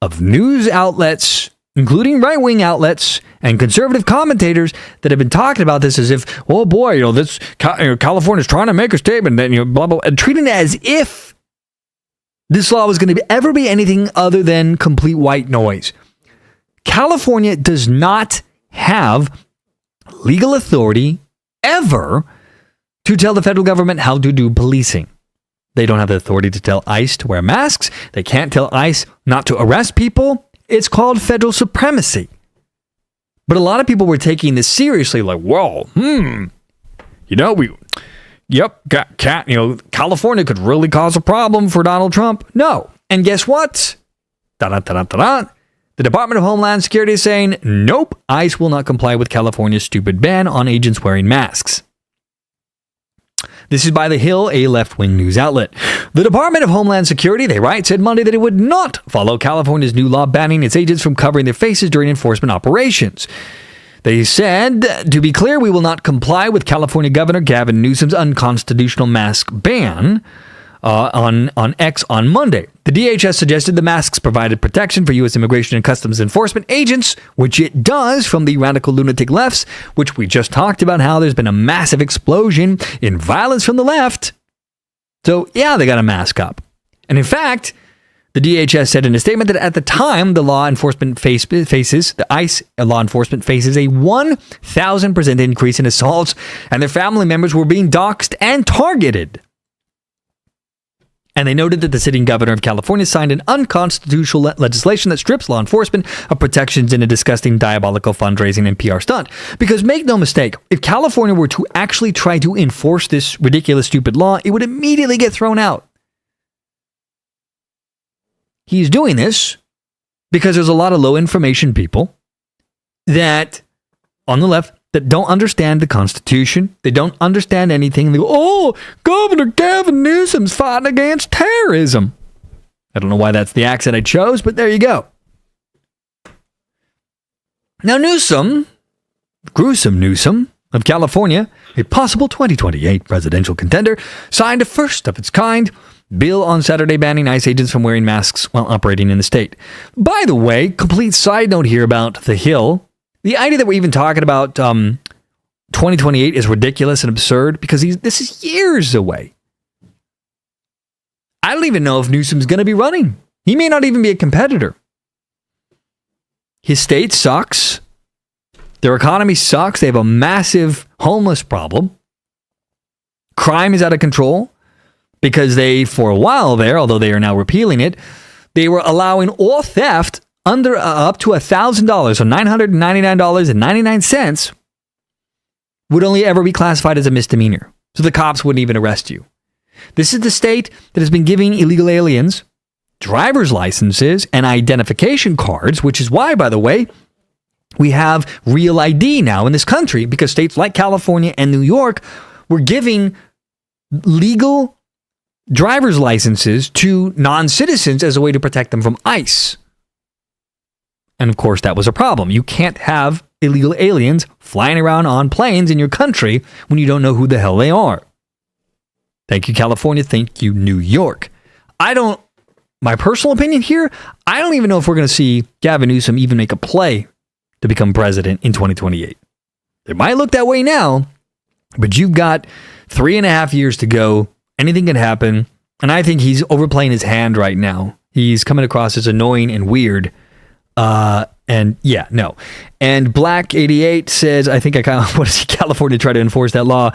of news outlets, including right-wing outlets and conservative commentators, that have been talking about this as if, oh boy, California's trying to make a statement, that blah blah, and treating it as if this law was going to ever be anything other than complete white noise. California does not have legal authority ever to tell the federal government how to do policing. They don't have the authority to tell ICE to wear masks. They can't tell ICE not to arrest people. It's called federal supremacy. But a lot of people were taking this seriously, like, whoa, California could really cause a problem for Donald Trump. No. And guess what? The Department of Homeland Security is saying, nope, ICE will not comply with California's stupid ban on agents wearing masks. This is by The Hill, a left-wing news outlet. The Department of Homeland Security, they write, said Monday that it would not follow California's new law banning its agents from covering their faces during enforcement operations. They said, to be clear, we will not comply with California Governor Gavin Newsom's unconstitutional mask ban on X on Monday. The DHS suggested the masks provided protection for U.S. Immigration and Customs Enforcement agents, which it does from the radical lunatic lefts, which we just talked about how there's been a massive explosion in violence from the left. So, yeah, they got a mask up. And in fact, The DHS said in a statement that at the time, the law enforcement the ICE law enforcement faces a 1,000% increase in assaults, and their family members were being doxxed and targeted. And they noted that the sitting governor of California signed an unconstitutional legislation that strips law enforcement of protections in a disgusting, diabolical fundraising and PR stunt. Because make no mistake, if California were to actually try to enforce this ridiculous, stupid law, it would immediately get thrown out. He's doing this because there's a lot of low information people that, on the left, that don't understand the Constitution. They don't understand anything. They go, oh, Governor Gavin Newsom's fighting against terrorism. I don't know why that's the accent I chose, but there you go. Now Newsom, gruesome Newsom of California, a possible 2028 presidential contender, signed a first of its kind bill on Saturday banning ICE agents from wearing masks while operating in the state. By the way, complete side note here about the Hill. The idea that we're even talking about 2028 is ridiculous and absurd because this is years away. I don't even know if Newsom's going to be running. He may not even be a competitor. His state sucks. Their economy sucks. They have a massive homeless problem. Crime is out of control because they, for a while there, although they are now repealing it, they were allowing all theft under up to $1,000, so $999.99 would only ever be classified as a misdemeanor. So the cops wouldn't even arrest you. This is the state that has been giving illegal aliens driver's licenses and identification cards, which is why, by the way, we have real ID now in this country, because states like California and New York were giving legal driver's licenses to non-citizens as a way to protect them from ICE. And of course, that was a problem. You can't have illegal aliens flying around on planes in your country when you don't know who the hell they are. Thank you, California. Thank you, New York. My personal opinion here, I don't even know if we're going to see Gavin Newsom even make a play to become president in 2028. It might look that way now, but you've got 3.5 years to go. Anything can happen. And I think he's overplaying his hand right now. He's coming across as annoying and weird. And yeah, no. And Black88 says, I think I kind of want to see California try to enforce that law.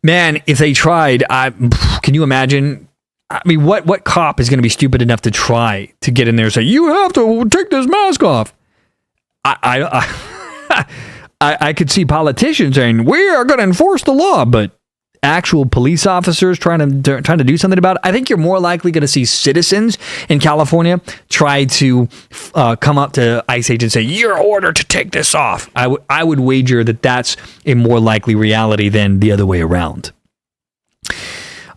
Man, if they tried, can you imagine? I mean, what cop is going to be stupid enough to try to get in there and say, you have to take this mask off? I could see politicians saying, we are going to enforce the law, but actual police officers trying to do something about it. I think you're more likely going to see citizens in California try to come up to ICE agents and say, you're ordered to take this off. I would wager that that's a more likely reality than the other way around.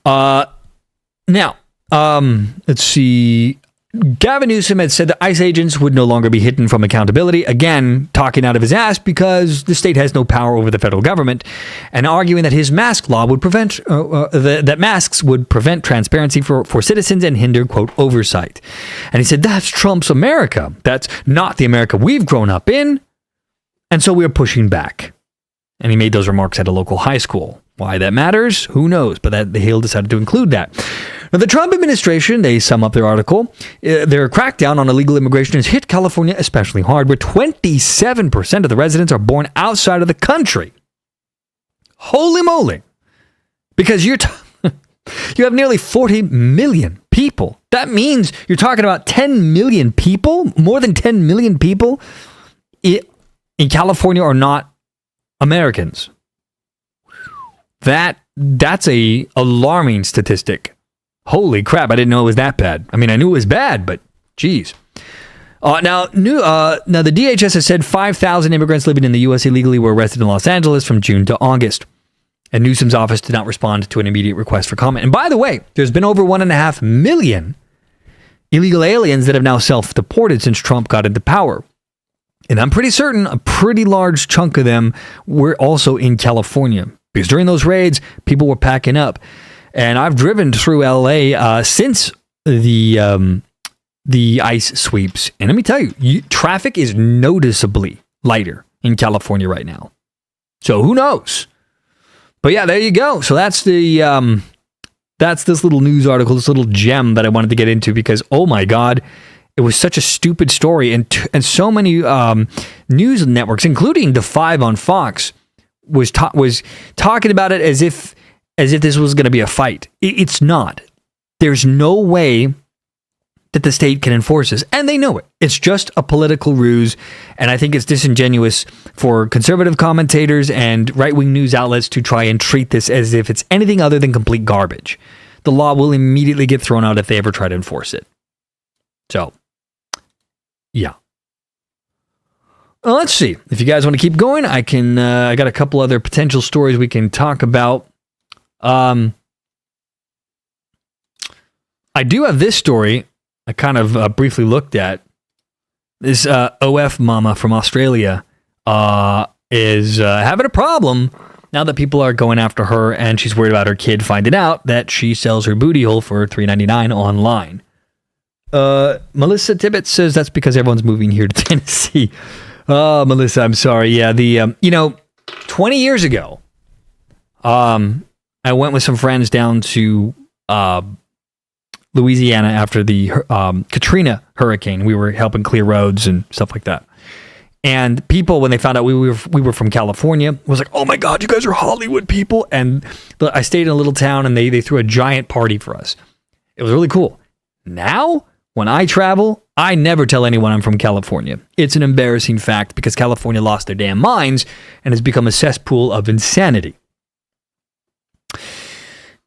Now, let's see. Gavin Newsom had said that ICE agents would no longer be hidden from accountability, again, talking out of his ass because the state has no power over the federal government, and arguing that his mask law would prevent, that masks would prevent transparency for citizens and hinder, quote, oversight. And he said, that's Trump's America. That's not the America we've grown up in. And so we're pushing back. And he made those remarks at a local high school. Why that matters, who knows? But the Hill decided to include that. Now, the Trump administration, they sum up their article, their crackdown on illegal immigration has hit California especially hard, where 27% of the residents are born outside of the country. Holy moly. Because you have nearly 40 million people. That means you're talking about 10 million people, more than 10 million people in California are not Americans. That's a alarming statistic. Holy crap, I didn't know it was that bad. I mean, I knew it was bad, but geez. Now the DHS has said 5,000 immigrants living in the U.S. illegally were arrested in Los Angeles from June to August. And Newsom's office did not respond to an immediate request for comment. And by the way, there's been over 1.5 million illegal aliens that have now self-deported since Trump got into power. And I'm pretty certain a pretty large chunk of them were also in California. Because during those raids, people were packing up. And I've driven through LA since the ICE sweeps. And let me tell you, traffic is noticeably lighter in California right now. So who knows? But yeah, there you go. So that's the That's this little news article, this little gem that I wanted to get into because, oh my God, it was such a stupid story. And so many news networks, including the 5 on Fox, was talking about it as if this was going to be a fight. It's not. There's no way that the state can enforce this, and they know it. It's just a political ruse, and I think it's disingenuous for conservative commentators and right-wing news outlets to try and treat this as if it's anything other than complete garbage. The law will immediately get thrown out if they ever try to enforce it. So, yeah. Well, let's see. If you guys want to keep going, I can. I got a couple other potential stories we can talk about. I do have this story I kind of briefly looked at. This OF mama from Australia is having a problem now that people are going after her, and she's worried about her kid finding out that she sells her booty hole for $3.99 online. Melissa Tibbetts says that's because everyone's moving here to Tennessee. Oh, Melissa, I'm sorry. Yeah, 20 years ago, I went with some friends down to Louisiana after the Katrina hurricane. We were helping clear roads and stuff like that. And people, when they found out we were from California, was like, "Oh my God, you guys are Hollywood people!" And I stayed in a little town, and they threw a giant party for us. It was really cool. Now, when I travel, I never tell anyone I'm from California. It's an embarrassing fact because California lost their damn minds and has become a cesspool of insanity.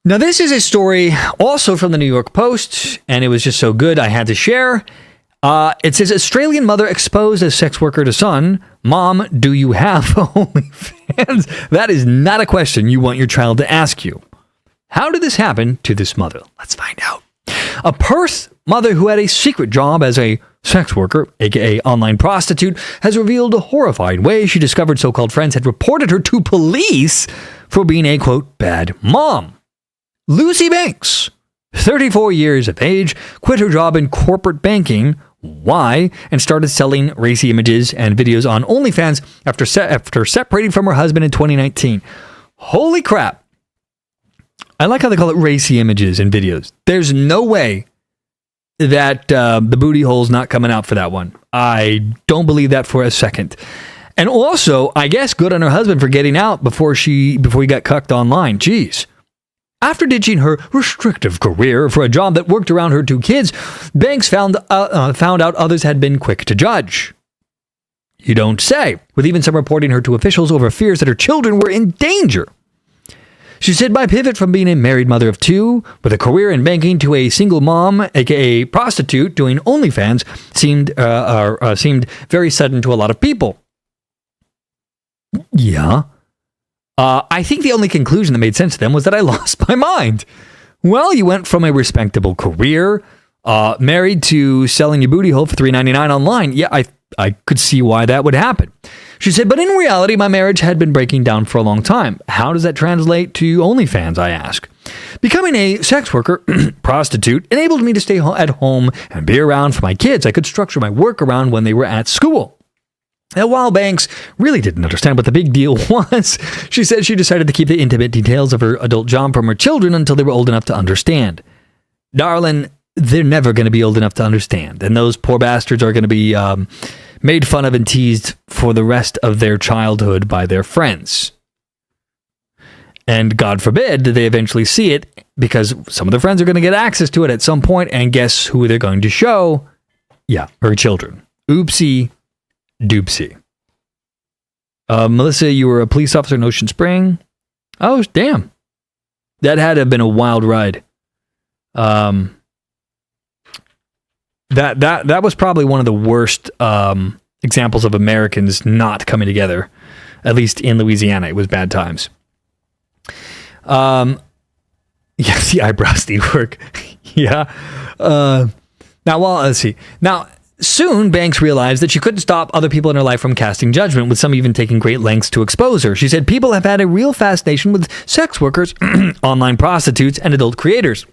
Now, this is a story also from the New York Post, and it was just so good I had to share. It says, Australian mother exposed as sex worker to son. Mom, do you have OnlyFans? That is not a question you want your child to ask you. How did this happen to this mother? Let's find out. A Perth mother who had a secret job as a sex worker, aka online prostitute, has revealed a horrifying way she discovered so-called friends had reported her to police for being a, quote, bad mom. Lucy Banks, 34 years of age, quit her job in corporate banking. Why? And started selling racy images and videos on OnlyFans after separating from her husband in 2019. Holy crap. I like how they call it racy images and videos. There's no way that the booty hole's not coming out for that one. I don't believe that for a second. And also, I guess good on her husband for getting out before he got cucked online. Jeez. After ditching her restrictive career for a job that worked around her 2 kids, Banks found out others had been quick to judge. You don't say, with even some reporting her to officials over fears that her children were in danger. She said, my pivot from being a married mother of 2 with a career in banking to a single mom, aka prostitute, doing OnlyFans seemed very sudden to a lot of people. Yeah. I think the only conclusion that made sense to them was that I lost my mind. Well, you went from a respectable career, married, to selling your booty hole for $3.99 online. Yeah, I could see why that would happen. She said, but in reality, my marriage had been breaking down for a long time. How does that translate to OnlyFans, I ask. Becoming a sex worker, prostitute, enabled me to stay at home and be around for my kids. I could structure my work around when they were at school. And while Banks really didn't understand what the big deal was, she said she decided to keep the intimate details of her adult job from her children until they were old enough to understand. Darling, they're never going to be old enough to understand, and those poor bastards are going to be made fun of and teased for the rest of their childhood by their friends. And God forbid they eventually see it, because some of their friends are going to get access to it at some point, and guess who they're going to show? Yeah, her children. Oopsie doopsie. Melissa, you were a police officer in Ocean Spring. Oh, damn. That had to have been a wild ride. That was probably one of the worst examples of Americans not coming together. At least in Louisiana, it was bad times. Yes, the eyebrows need work. Yeah. Let's see. Now, soon, Banks realized that she couldn't stop other people in her life from casting judgment, with some even taking great lengths to expose her. She said, people have had a real fascination with sex workers, online prostitutes, and adult creators.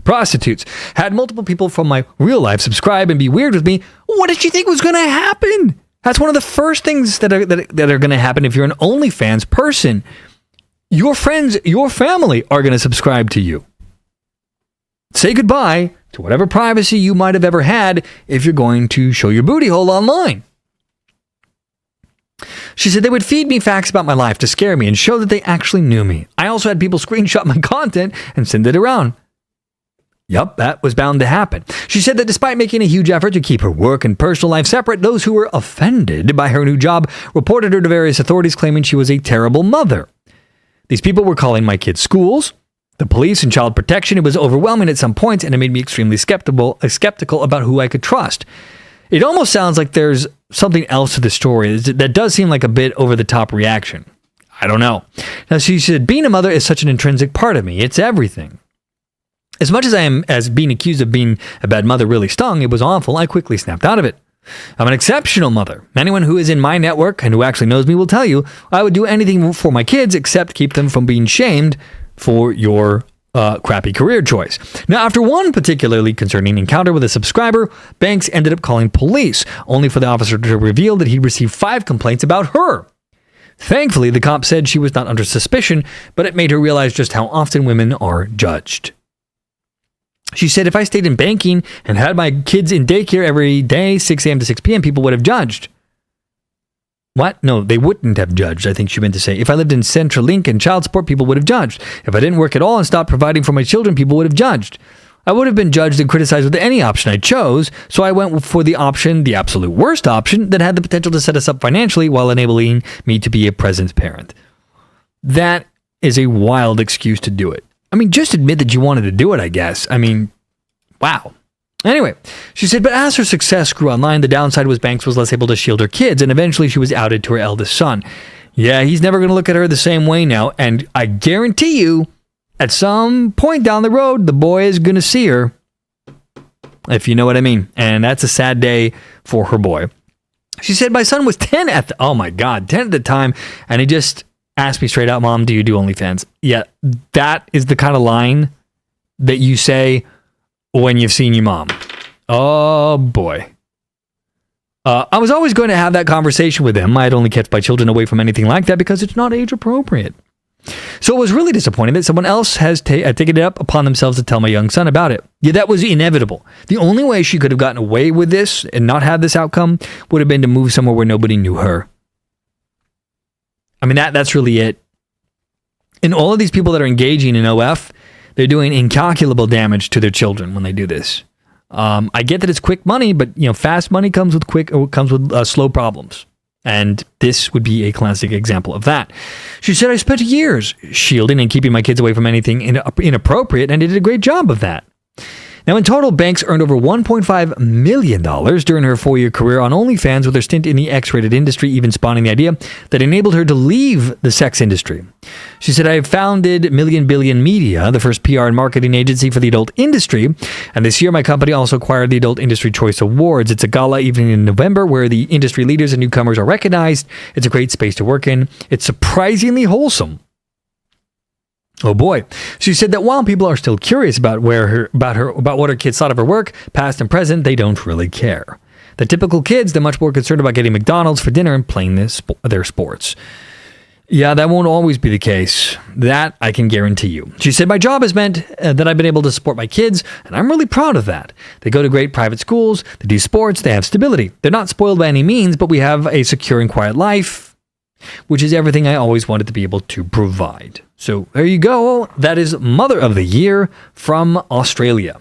Prostitutes. Had multiple people from my real life subscribe and be weird with me. What did you think was going to happen? That's one of the first things that are going to happen if you're an OnlyFans person. Your friends, your family are going to subscribe to you. Say goodbye to whatever privacy you might have ever had if you're going to show your booty hole online. She said they would feed me facts about my life to scare me and show that they actually knew me. I also had people screenshot my content and send it around. Yup, that was bound to happen. She said that despite making a huge effort to keep her work and personal life separate, those who were offended by her new job reported her to various authorities claiming she was a terrible mother. These people were calling my kids' schools, the police, and child protection. It was overwhelming at some points, and it made me extremely skeptical about who I could trust. It almost sounds like there's something else to the story. That does seem like a bit over-the-top reaction. I don't know. Now, she said, being a mother is such an intrinsic part of me. It's everything. As much as being accused of being a bad mother really stung, it was awful. I quickly snapped out of it. I'm an exceptional mother. Anyone who is in my network and who actually knows me will tell you I would do anything for my kids except keep them from being shamed for your crappy career choice. Now, after one particularly concerning encounter with a subscriber, Banks ended up calling police, only for the officer to reveal that he received 5 complaints about her. Thankfully, the cop said she was not under suspicion, but it made her realize just how often women are judged. She said, if I stayed in banking and had my kids in daycare every day, 6 a.m. to 6 p.m., people would have judged. What? No, they wouldn't have judged, I think she meant to say. If I lived in Centrelink and child support, people would have judged. If I didn't work at all and stopped providing for my children, people would have judged. I would have been judged and criticized with any option I chose, so I went for the option, the absolute worst option, that had the potential to set us up financially while enabling me to be a present parent. That is a wild excuse to do it. I mean, just admit that you wanted to do it, I guess. I mean, wow. Anyway, she said, but as her success grew online, the downside was Banks was less able to shield her kids, and eventually she was outed to her eldest son. Yeah, he's never going to look at her the same way now, and I guarantee you, at some point down the road, the boy is going to see her, if you know what I mean. And that's a sad day for her boy. She said, my son was 10 at the, oh my God, 10 at the time, and he just asked me straight out, Mom, do you do OnlyFans? Yeah, that is the kind of line that you say when you've seen your mom. Oh boy. I was always going to have that conversation with him. I'd only kept my children away from anything like that because it's not age appropriate. So it was really disappointing that someone else has taken it up upon themselves to tell my young son about it. Yeah, that was inevitable. The only way she could have gotten away with this and not had this outcome would have been to move somewhere where nobody knew her. I mean, that's really it. And all of these people that are engaging in OF, they're doing incalculable damage to their children when they do this. I get that it's quick money, but fast money comes with slow problems. And this would be a classic example of that. She said, I spent years shielding and keeping my kids away from anything inappropriate, and they did a great job of that. Now, in total, Banks earned over $1.5 million during her 4-year career on OnlyFans, with her stint in the X-rated industry even spawning the idea that enabled her to leave the sex industry. She said, I founded Million Billion Media, the first PR and marketing agency for the adult industry, and this year my company also acquired the Adult Industry Choice Awards. It's a gala evening in November where the industry leaders and newcomers are recognized. It's a great space to work in. It's surprisingly wholesome. Oh boy. She said that while people are still curious about what her kids thought of her work, past and present, they don't really care. The typical kids, they're much more concerned about getting McDonald's for dinner and playing their sports. Yeah, that won't always be the case. That I can guarantee you. She said, my job has meant that I've been able to support my kids, and I'm really proud of that. They go to great private schools, they do sports, they have stability. They're not spoiled by any means, but we have a secure and quiet life, which is everything I always wanted to be able to provide. So there you go. That is Mother of the Year from Australia.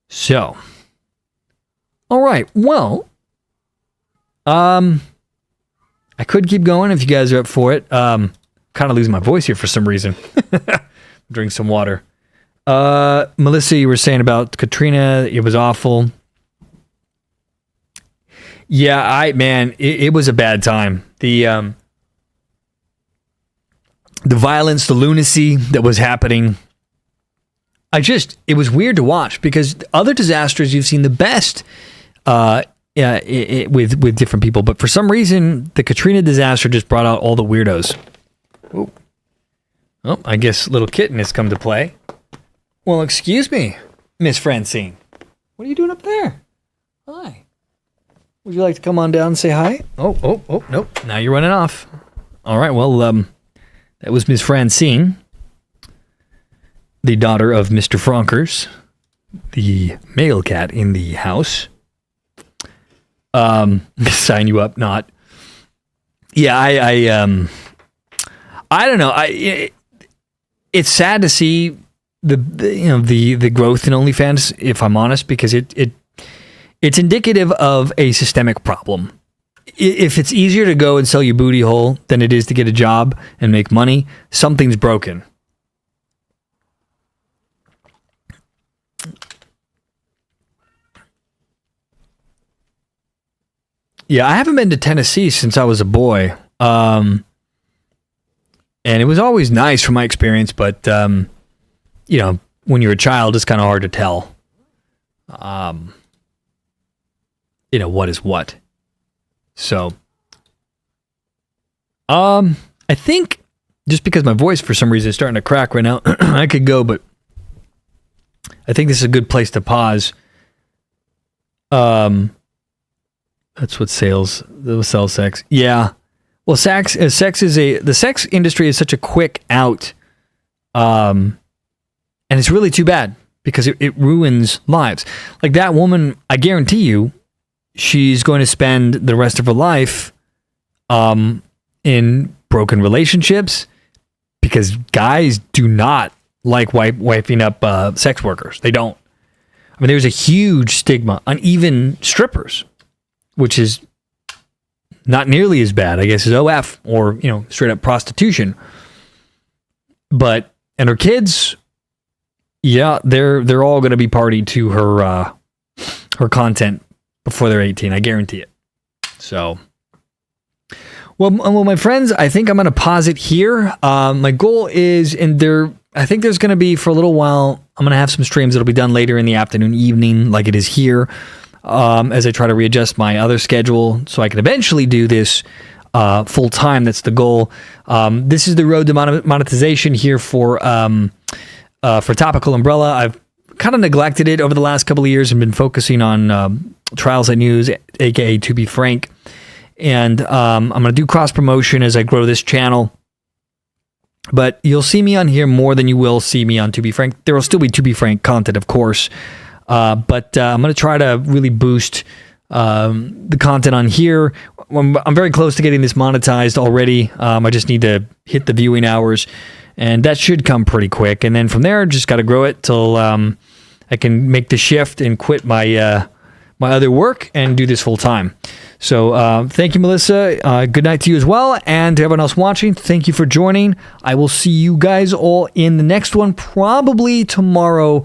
So, all right. Well, I could keep going if you guys are up for it. Kind of losing my voice here for some reason. Drink some water. Melissa, you were saying about Katrina. It was awful. Yeah, it was a bad time. The violence, the lunacy that was happening. It was weird to watch because other disasters you've seen the best with different people. But for some reason, the Katrina disaster just brought out all the weirdos. Oh, I guess little kitten has come to play. Well, excuse me, Miss Francine. What are you doing up there? Hi. Would you like to come on down and say hi? Oh, nope. Now you're running off. All right, well, that was Miss Francine. the daughter of Mr. Fronkers, the male cat in the house. Sign you up, not. Yeah, I don't know. It's sad to see the growth in OnlyFans, if I'm honest, because it's indicative of a systemic problem. If it's easier to go and sell your booty hole than it is to get a job and make money, something's broken. Yeah, I haven't been to Tennessee since I was a boy. And it was always nice from my experience, but, when you're a child, it's kind of hard to tell, what is what. So, I think just because my voice for some reason is starting to crack right now, I could go, but I think this is a good place to pause. That's what sells sex. Yeah. Well, the sex industry is such a quick out. And it's really too bad because it ruins lives. Like that woman, I guarantee you, she's going to spend the rest of her life in broken relationships because guys do not like wiping up sex workers. They don't. I mean, there's a huge stigma on even strippers, which is not nearly as bad, I guess, as OF or, straight up prostitution. And her kids, yeah, they're all going to be party to her content before they're 18. I guarantee it. So, well, my friends, I think I'm going to pause it here. My goal is, I think there's going to be for a little while, I'm going to have some streams that'll be done later in the afternoon, evening, like it is here, as I try to readjust my other schedule so I can eventually do this full time. That's the goal. This is the road to monetization here for Topical Umbrella. I've kind of neglected it over the last couple of years and been focusing on Trials and News, aka To Be Frank. And I'm going to do cross promotion as I grow this channel. But you'll see me on here more than you will see me on To Be Frank. There will still be To Be Frank content, of course. But I'm going to try to really boost the content on here. I'm very close to getting this monetized already. I just need to hit the viewing hours. And that should come pretty quick. And then from there, just got to grow it till I can make the shift and quit my other work and do this full time. So thank you, Melissa. Good night to you as well. And to everyone else watching, thank you for joining. I will see you guys all in the next one, probably tomorrow.